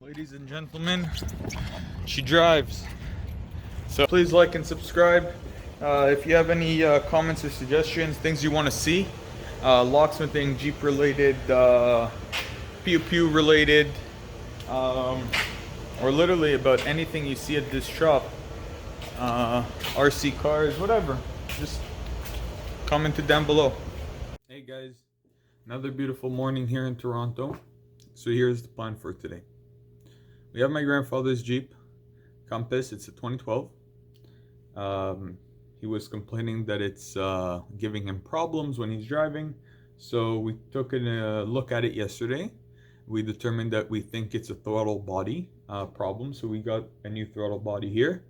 Ladies and gentlemen, she drives. So please like and subscribe. If you have any comments or suggestions, things you want to see, locksmithing, Jeep related, pew pew related, or literally about anything you see at this shop, RC cars, whatever, just comment it down below. Hey guys, another beautiful morning here in Toronto. So here's the plan for today. We have my grandfather's Jeep Compass. It's a 2012. He was complaining that it's giving him problems when he's driving. So we took a look at it yesterday. We determined that we think it's a throttle body problem. So we got a new throttle body here.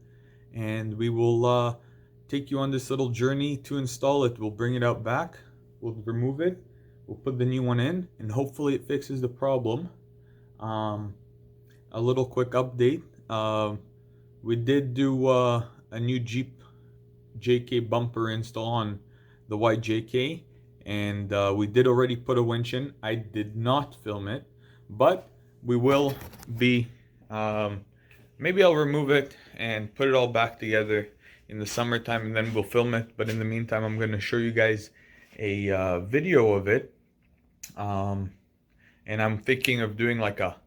And we will take you on this little journey to install it. We'll bring it out back. We'll remove it. We'll put the new one in. And hopefully it fixes the problem. A little quick update. We did do a new Jeep JK bumper install on the white JK, and we did already put a winch in. I did not film it, but we will be, maybe I'll remove it and put it all back together in the summertime, and then we'll film it. But in the meantime, I'm going to show you guys a video of it, and I'm thinking of doing like a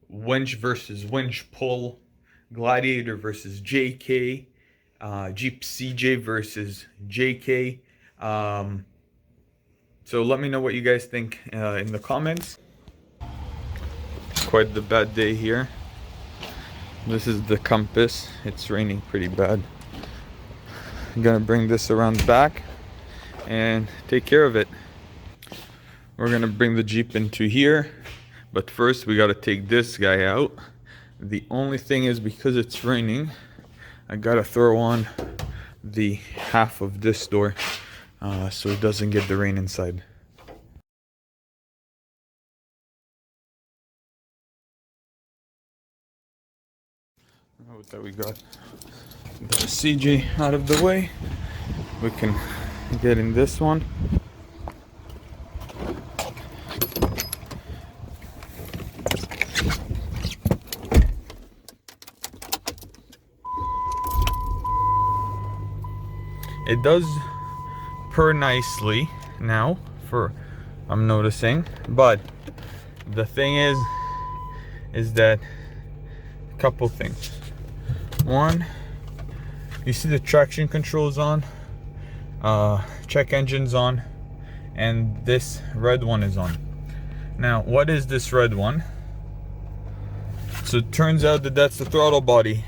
winch versus winch pull, Gladiator versus JK, Jeep CJ versus JK. So let me know what you guys think in the comments. Quite the bad day here. This is the Compass. It's raining pretty bad. I'm gonna bring this around back and take care of it. We're gonna bring the Jeep into here. But first we got to take this guy out. The only thing is, because it's raining, I got to throw on the half of this door so it doesn't get the rain inside. Now that we got the CJ out of the way, we can get in this one. It does purr nicely now, I'm noticing, but the thing is that a couple things. One, you see the traction controls on, check engines on, and this red one is on. Now, what is this red one? So it turns out that that's the throttle body.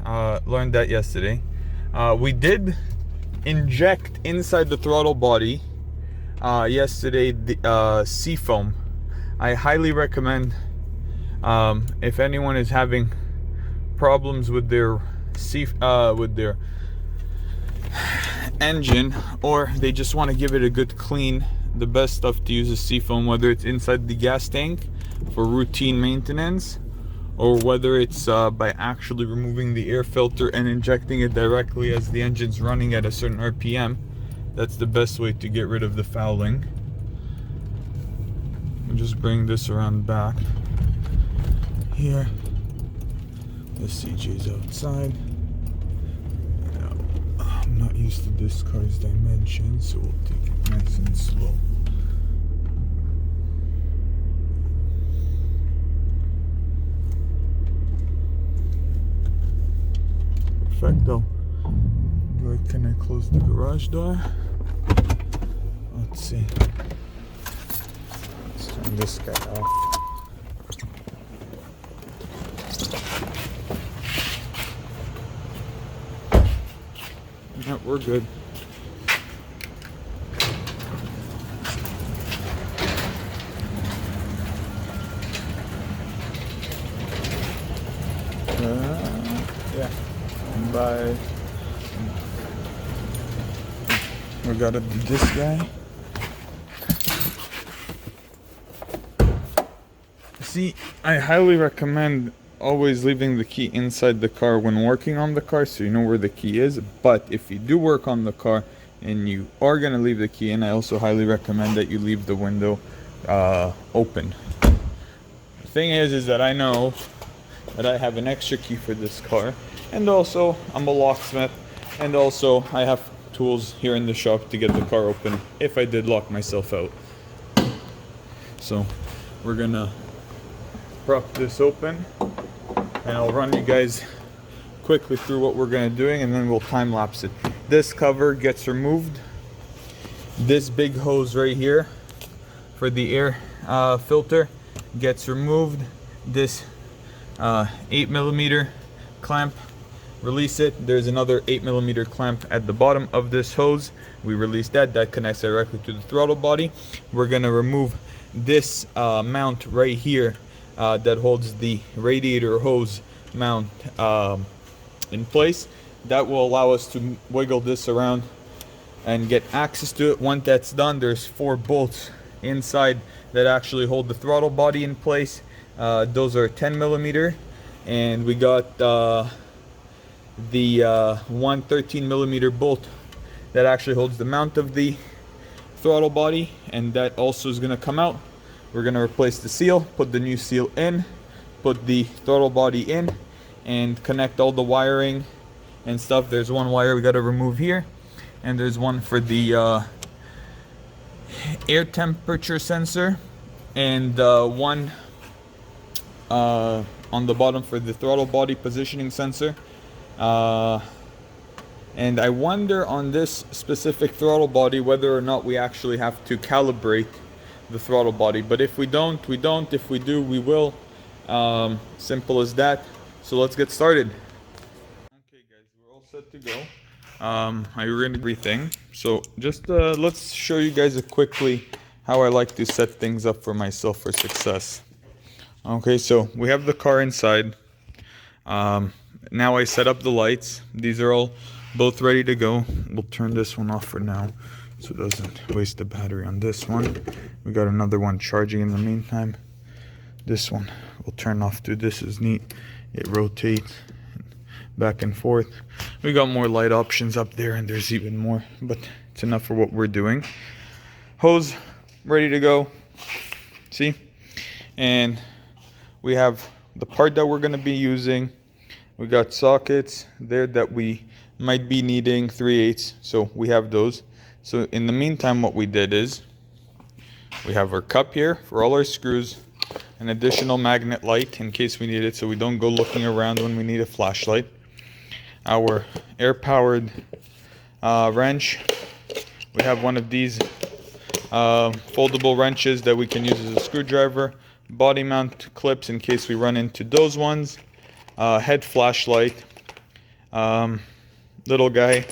Learned that yesterday. We did inject inside the throttle body yesterday the seafoam. I highly recommend, if anyone is having problems with their engine, or they just want to give it a good clean, the best stuff to use is seafoam, whether it's inside the gas tank for routine maintenance, or whether it's by actually removing the air filter and injecting it directly as the engine's running at a certain RPM. That's the best way to get rid of the fouling. I'll just bring this around back. Here, the CJ's outside. Now, I'm not used to this car's dimensions, so we'll take it nice and slow. Perfecto. Can I close the garage door? Let's see. Let's turn this guy off. Yeah, we're good. Yeah. Bye. We gotta do this guy. See, I highly recommend always leaving the key inside the car when working on the car, so you know where the key is. But if you do work on the car and you are gonna leave the key in, I also highly recommend that you leave the window open. The thing is that I know that I have an extra key for this car, and also I'm a locksmith, and also I have tools here in the shop to get the car open if I did lock myself out. So we're gonna prop this open, and I'll run you guys quickly through what we're gonna doing, and then we'll time lapse it. This cover gets removed. This big hose right here for the air filter gets removed. This 8mm clamp, release it. There's another 8mm clamp at the bottom of this hose. We release that. That connects directly to the throttle body. We're gonna remove this mount right here that holds the radiator hose mount in place. That will allow us to wiggle this around and get access to it. Once that's done, there's 4 bolts inside that actually hold the throttle body in place. Those are 10mm, and we got the one 13mm bolt that actually holds the mount of the throttle body, and that also is going to come out. We're going to replace the seal, put the new seal in, put the throttle body in, and connect all the wiring and stuff. There's one wire we got to remove here, and there's one for the air temperature sensor, and one on the bottom for the throttle body positioning sensor. And I wonder on this specific throttle body whether or not we actually have to calibrate the throttle body. But if we don't, we don't. If we do, we will. Simple as that. So let's get started. Okay guys, we're all set to go. I ran everything. So just let's show you guys quickly how I like to set things up for myself for success. Okay, so we have the car inside. Now I set up the lights. These are all both ready to go. We'll turn this one off for now so it doesn't waste the battery on this one. We got another one charging in the meantime. This one we'll turn off too. This is neat. It rotates back and forth. We got more light options up there, and there's even more, but it's enough for what we're doing. Hose ready to go. See? And we have the part that we're going to be using. We got sockets there that we might be needing 3/8, so we have those. So in the meantime, what we did is we have our cup here for all our screws, an additional magnet light in case we need it so we don't go looking around when we need a flashlight, our air powered wrench. We have one of these foldable wrenches that we can use as a screwdriver, body mount clips in case we run into those ones, head flashlight, little guy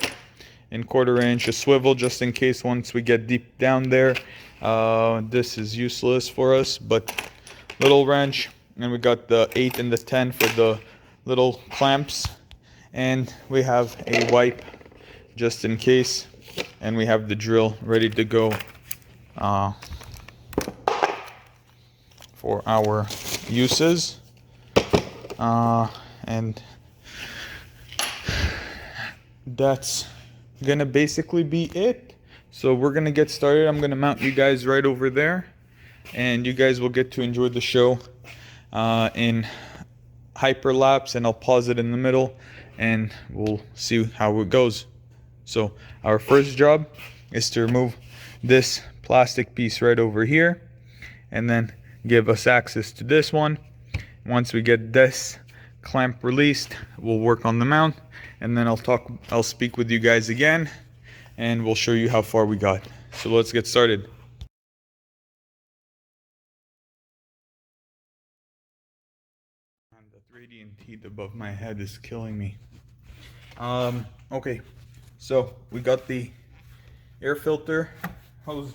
in 1/4 inch, a swivel just in case once we get deep down there. This is useless for us, but little wrench, and we got the 8 and the 10 for the little clamps, and we have a wipe just in case, and we have the drill ready to go for our uses, and that's gonna basically be it. So we're gonna get started. I'm gonna mount you guys right over there, and you guys will get to enjoy the show in hyperlapse, and I'll pause it in the middle and we'll see how it goes. So our first job is to remove this plastic piece right over here, and then give us access to this one. Once we get this clamp released, we'll work on the mount, and then I'll speak with you guys again, and we'll show you how far we got. So let's get started. And that radiant heat above my head is killing me. Okay, so we got the air filter hose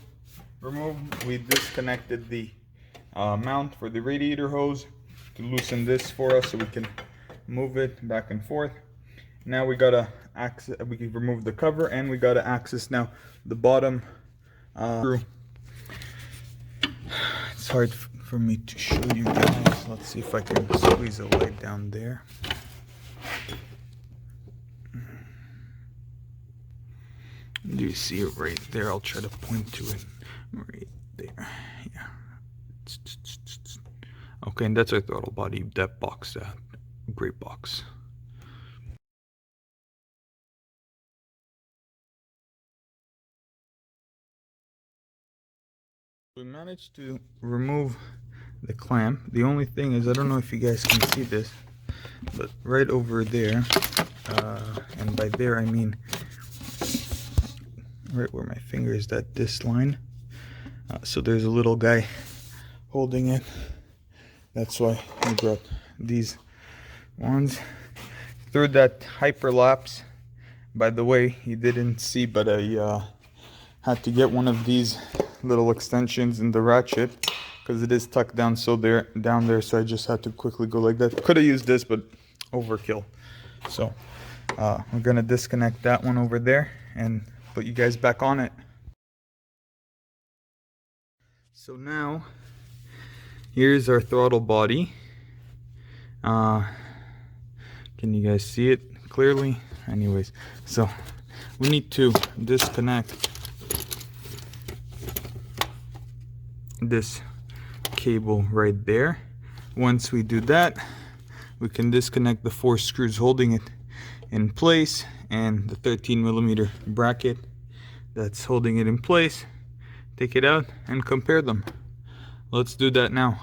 removed. We disconnected the mount for the radiator hose to loosen this for us so we can move it back and forth. Now we gotta access, we can remove the cover, and we gotta access now the bottom screw. It's hard for me to show you guys. Let's see if I can squeeze a light down there. Do you see it right there? I'll try to point to it right there. Yeah. Okay, and that's our throttle body depth box that great box. We managed to remove the clamp. The only thing is, I don't know if you guys can see this, but right over there, and by there I mean right where my finger is, this line. So there's a little guy holding it. That's why I brought these ones. Through that hyperlapse, by the way, you didn't see, but I had to get one of these little extensions in the ratchet because it is tucked down down there, so I just had to quickly go like that. Could have used this, but overkill. So we're gonna disconnect that one over there and put you guys back on it. So now here's our throttle body. Can you guys see it clearly? Anyways, so we need to disconnect this cable right there. Once we do that, we can disconnect the 4 screws holding it in place and the 13mm bracket that's holding it in place. Take it out and compare them. Let's do that now.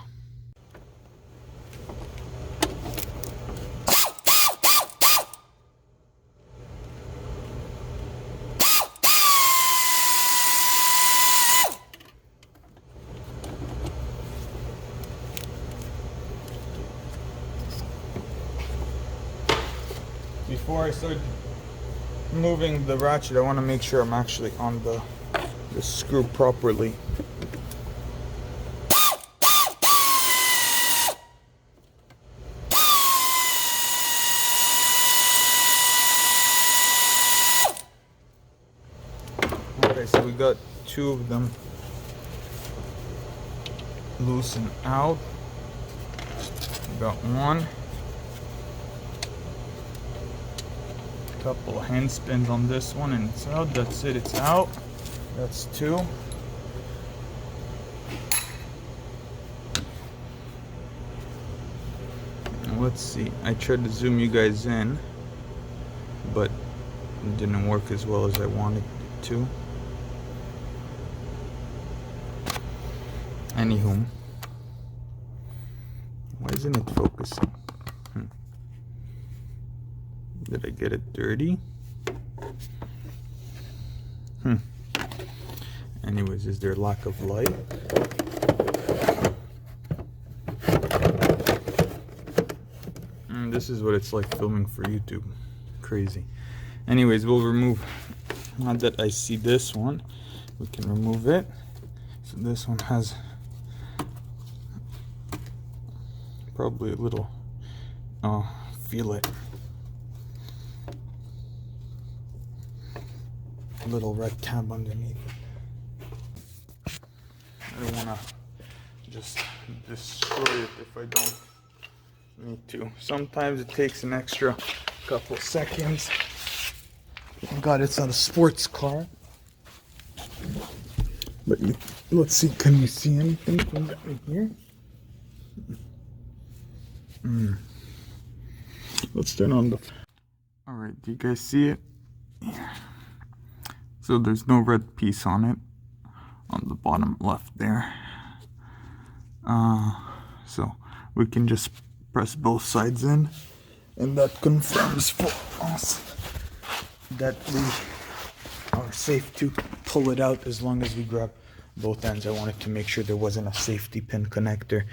Before I start moving the ratchet, I want to make sure I'm actually on the screw properly. Okay, so we got 2 of them loosened out. We got 1. Couple of hand spins on this one and it's out. That's it, it's out. That's 2. Now let's see, I tried to zoom you guys in, but it didn't work as well as I wanted it to. Anywho, why isn't it focusing? Did I get it dirty? Anyways, is there lack of light? This is what it's like filming for YouTube. Crazy. Anyways, we'll remove, now that I see this one, we can remove it. So this one has probably a little fillet. Little red tab underneath. I don't want to just destroy it if I don't need to. Sometimes it takes an extra couple seconds. Thank God it's not a sports car. But let's see, can you see anything from that right here? Let's turn on the... Alright, do you guys see it? Yeah. So there's no red piece on it, on the bottom left there. So we can just press both sides in, and that confirms for us that we are safe to pull it out as long as we grab both ends. I wanted to make sure there wasn't a safety pin connector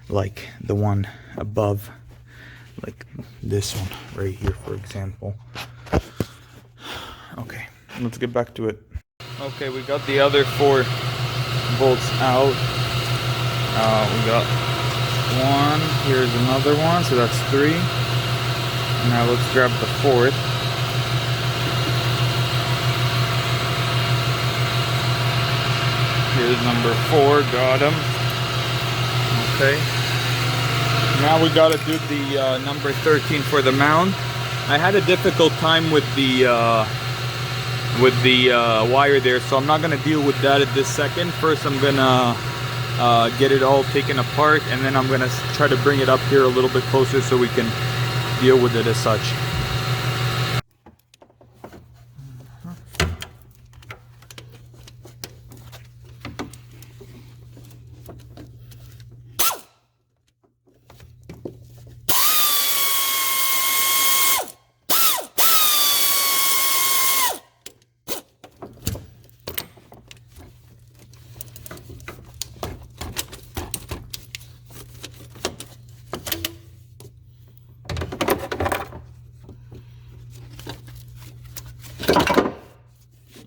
like the one above, like this one right here, for example. Okay. Let's get back to it. Okay, we got the other 4 bolts out. We got 1. Here's another one, so that's 3. Now let's grab the 4th. Here's number 4. Got him. Okay. Now we gotta do the number 13 for the mount. I had a difficult time with the wire there, so I'm not gonna deal with that at this second. First I'm gonna get it all taken apart, and then I'm gonna try to bring it up here a little bit closer so we can deal with it as such.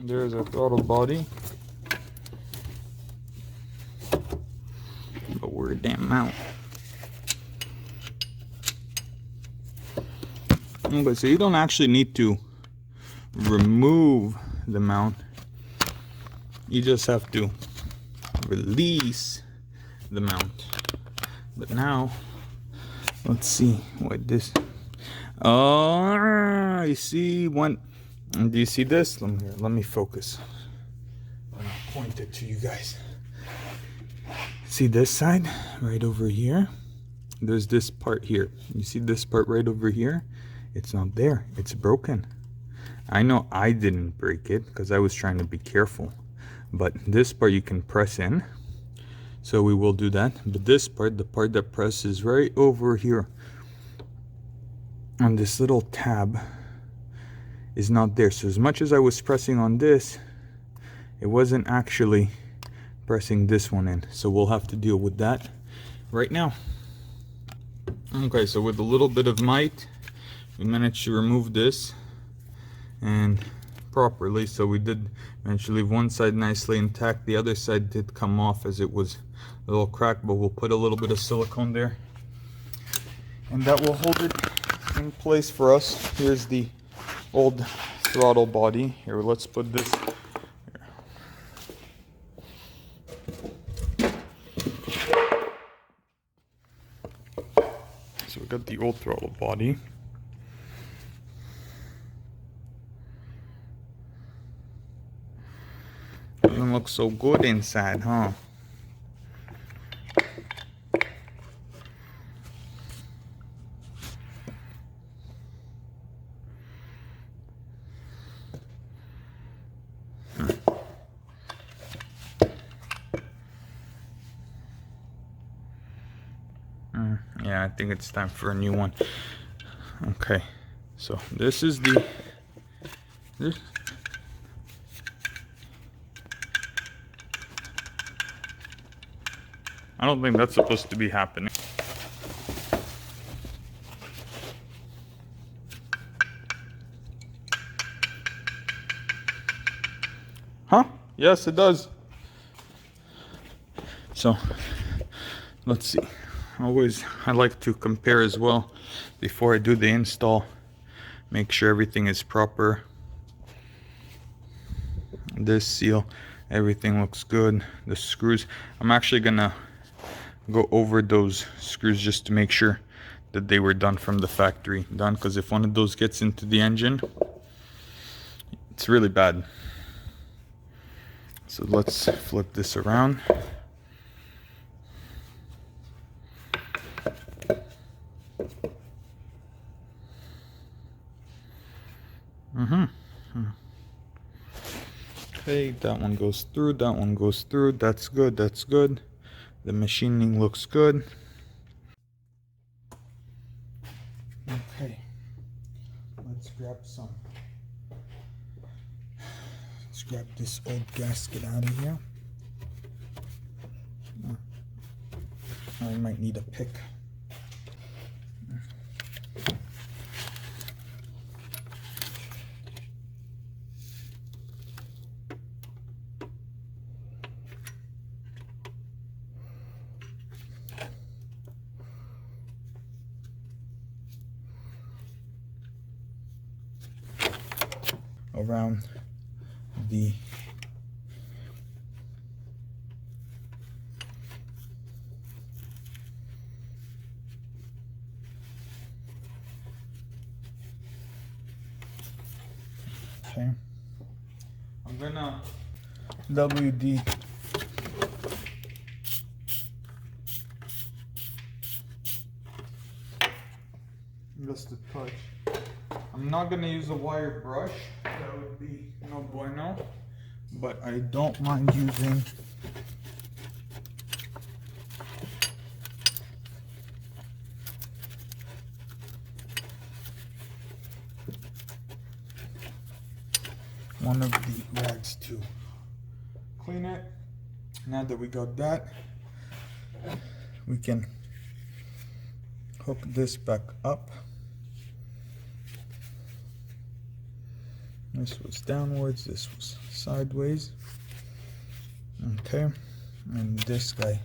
There's a throttle body. But we're a damn mount. Okay, so you don't actually need to remove the mount. You just have to release the mount. But now, let's see what this. Oh, you see one. Do you see this? Let me focus. Let me point it to you guys. See this side right over here? There's this part here. You see this part right over here? It's not there. It's broken. I know I didn't break it because I was trying to be careful. But this part you can press in. So we will do that. But this part, the part that presses right over here on this little tab, is not there. So as much as I was pressing on this, it wasn't actually pressing this one in. So we'll have to deal with that right now. Okay, so with a little bit of might, we managed to remove this and properly. So we did manage to leave one side nicely intact. The other side did come off as it was a little cracked, but we'll put a little bit of silicone there and that will hold it in place for us. Here's the old throttle body. Here, let's put this here. So we got the old throttle body. Doesn't look so good inside, huh? Yeah, I think it's time for a new one. Okay, so this is this. I don't think that's supposed to be happening. Huh? Yes, it does. So, let's see. Always, I like to compare as well before I do the install. Make sure everything is proper. This seal, everything looks good. The screws, I'm actually gonna go over those screws just to make sure that they were done from the factory done, because if one of those gets into the engine, it's really bad. So let's flip this around. Okay, that one goes through, that one goes through. That's good, that's good. The machining looks good. Okay, let's grab some. Let's grab this old gasket out of here. I might need a pick. Around the okay, I'm gonna WD just a touch. I'm not gonna use a wire brush, that would be no bueno, but I don't mind using one of the rags to clean it. Now that we got that, we can hook this back up. This was downwards, this was sideways. Okay, and this guy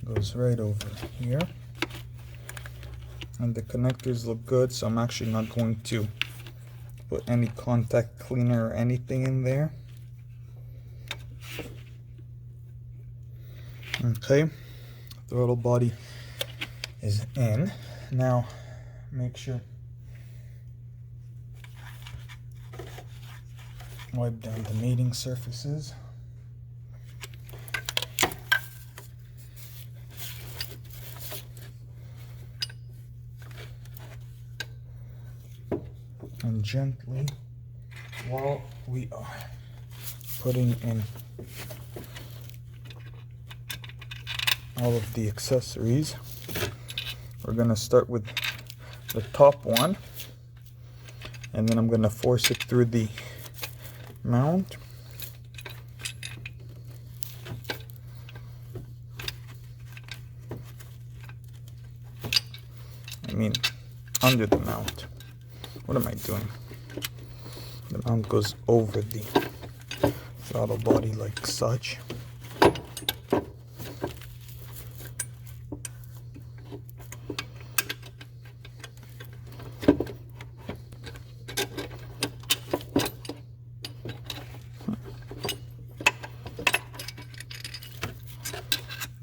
goes right over here. And the connectors look good, so I'm actually not going to put any contact cleaner or anything in there. Okay, throttle body is in. Now make sure wipe down the mating surfaces. And gently, while we are putting in all of the accessories, we're gonna start with the top one, and then I'm gonna force it through the mount. I mean, under the mount. What am I doing? The mount goes over the throttle body like such.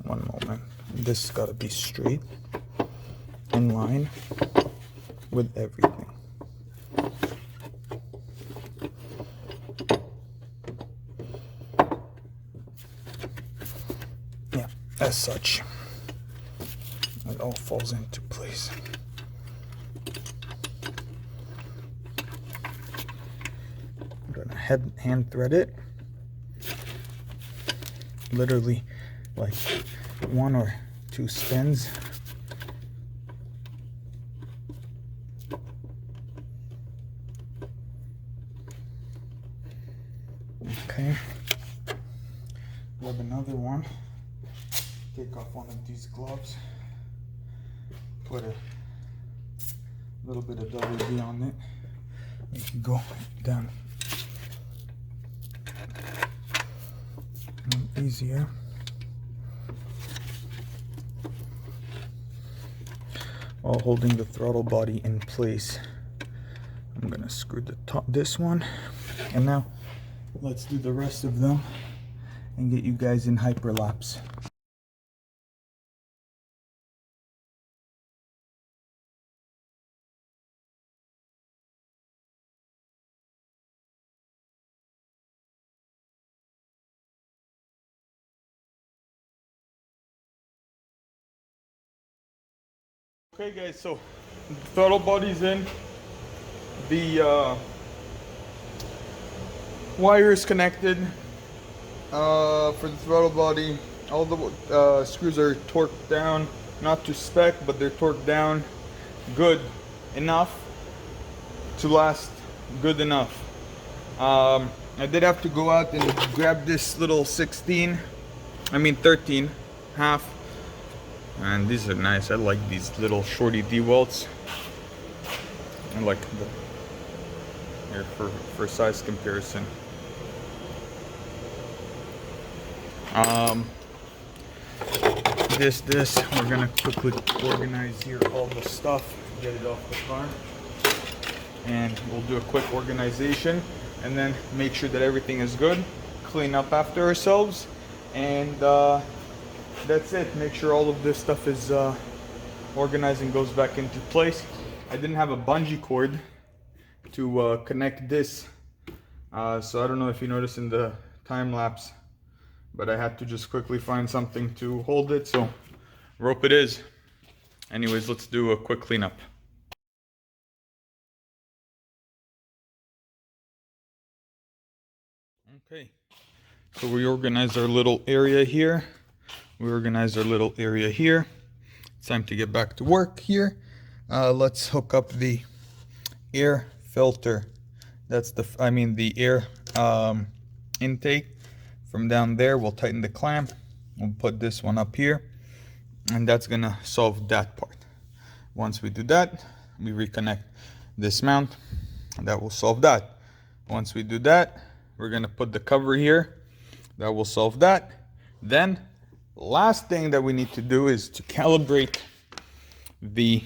One moment. This has got to be straight, in line with everything. Yeah, as such, it all falls into place. I'm gonna hand thread it, literally like 1 or 2 spins. Okay, grab another one, take off one of these gloves, put a little bit of WD on it, make it go down easier. While holding the throttle body in place. I'm gonna screw the top, this one, and now let's do the rest of them and get you guys in hyperlapse. Okay guys, so the throttle body's in, the wire is connected for the throttle body. All the screws are torqued down, not to spec, but they're torqued down good enough to last good enough. I did have to go out and grab this little 13 half. And these are nice. I like these little shorty D-welts. I like the here for size comparison. This we're gonna quickly organize here all the stuff, get it off the car, and we'll do a quick organization, and then make sure that everything is good, clean up after ourselves, and that's it. Make sure all of this stuff is organized and goes back into place. I didn't have a bungee cord to connect this, so I don't know if you noticed in the time lapse, but I had to just quickly find something to hold it, so rope it is. Anyways, let's do a quick cleanup. Okay, so we organize our little area here. We organize our little area here. It's time to get back to work here. Let's hook up the air filter. That's the air intake from down there. We'll tighten the clamp. We'll put this one up here, and that's gonna solve that part. Once we do that, we reconnect this mount, and that will solve that. Once we do that, we're gonna put the cover here. That will solve that. Then, last thing that we need to do is to calibrate the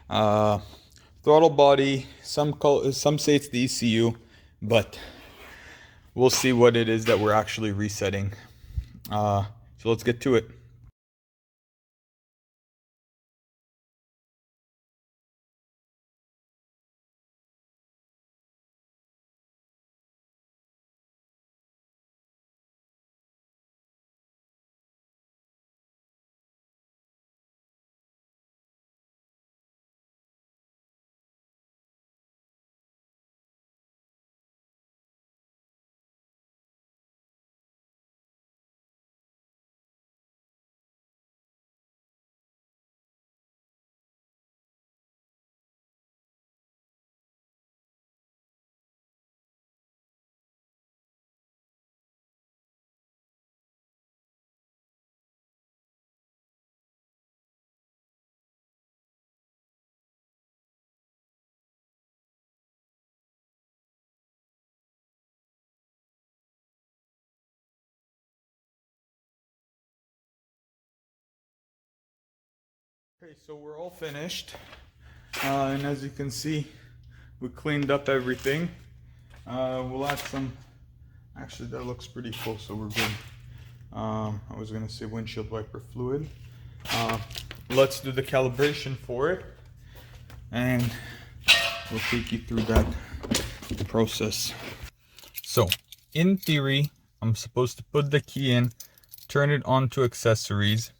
throttle body. Some say it's the ECU, but we'll see what it is that we're actually resetting. So let's get to it. Okay, so we're all finished, and as you can see, we cleaned up everything. We'll add some, actually that looks pretty full, so we're good. I was gonna say windshield wiper fluid. Let's do the calibration for it, and we'll take you through that process. So, in theory, I'm supposed to put the key in, turn it on to accessories,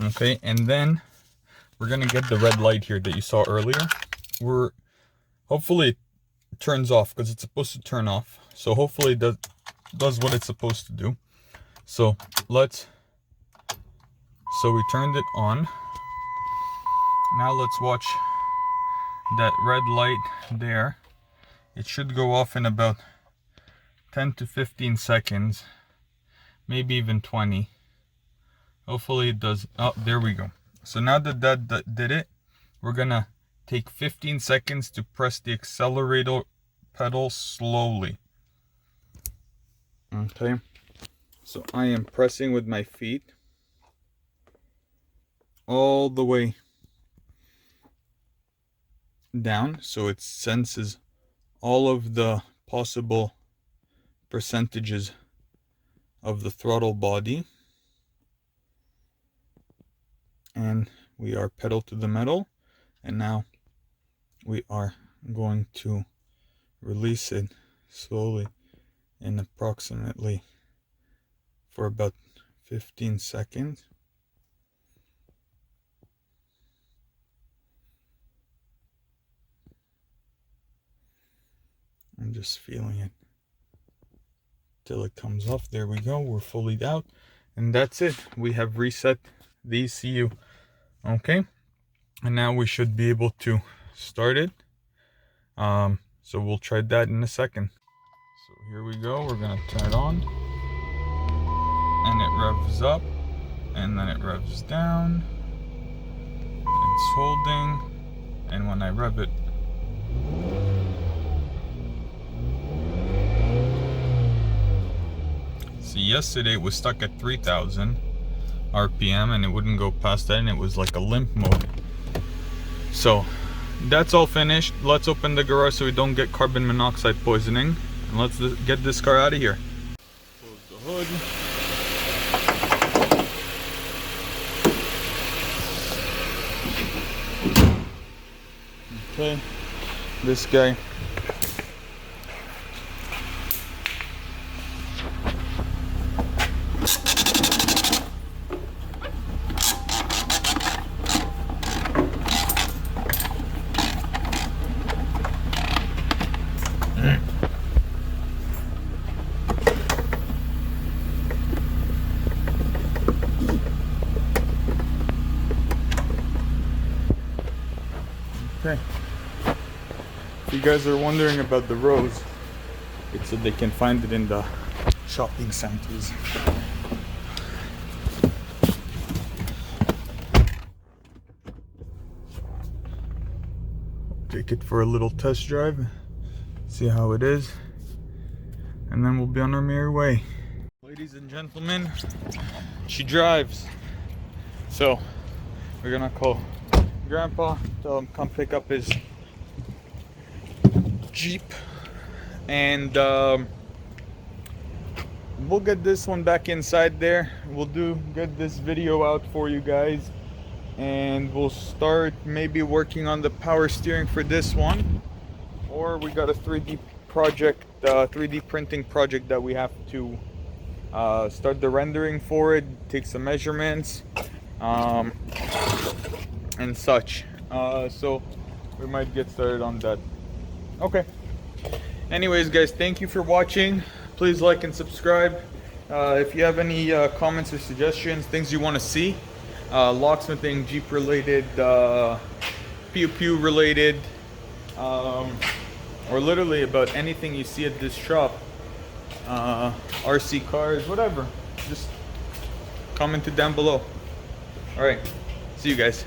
okay, and then we're gonna get the red light here that you saw earlier. Hopefully it turns off, because it's supposed to turn off. So hopefully it does what it's supposed to do. So we turned it on. Now let's watch that red light there. It should go off in about 10 to 15 seconds, maybe even 20. Hopefully it does. Oh, there we go. So now that did it, we're gonna take 15 seconds to press the accelerator pedal slowly. Okay, so I am pressing with my feet all the way down, so it senses all of the possible percentages of the throttle body. And we are pedal to the metal, and now we are going to release it slowly in approximately for about 15 seconds. I'm just feeling it till it comes off. There we go, we're fully out, and that's it. We have reset the ECU. Okay, and now we should be able to start it. So we'll try that in a second. So here we go, we're gonna turn it on, and it revs up, and then it revs down. It's holding, and when I rev it, see, yesterday it was stuck at 3,000 RPM and it wouldn't go past that, and it was like a limp mode. So that's all finished. Let's open the garage so we don't get carbon monoxide poisoning, and let's get this car out of here. Close the hood. Okay, this guy. Okay. If you guys are wondering about the rose, it's so they can find it in the shopping centers. Take it for a little test drive, see how it is, and then we'll be on our merry way. Ladies and gentlemen, she drives. So we're gonna call Grandpa, tell him come pick up his Jeep, and we'll get this one back inside there. We'll get this video out for you guys, and we'll start maybe working on the power steering for this one, or we got a 3D project, 3D printing project that we have to start the rendering for it, take some measurements, and such. So we might get started on that. Okay. Anyways, guys, thank you for watching. Please like and subscribe. If you have any comments or suggestions, things you want to see, locksmithing, Jeep related, pew pew related, or literally about anything you see at this shop, RC cars, whatever, just comment it down below. All right, see you guys.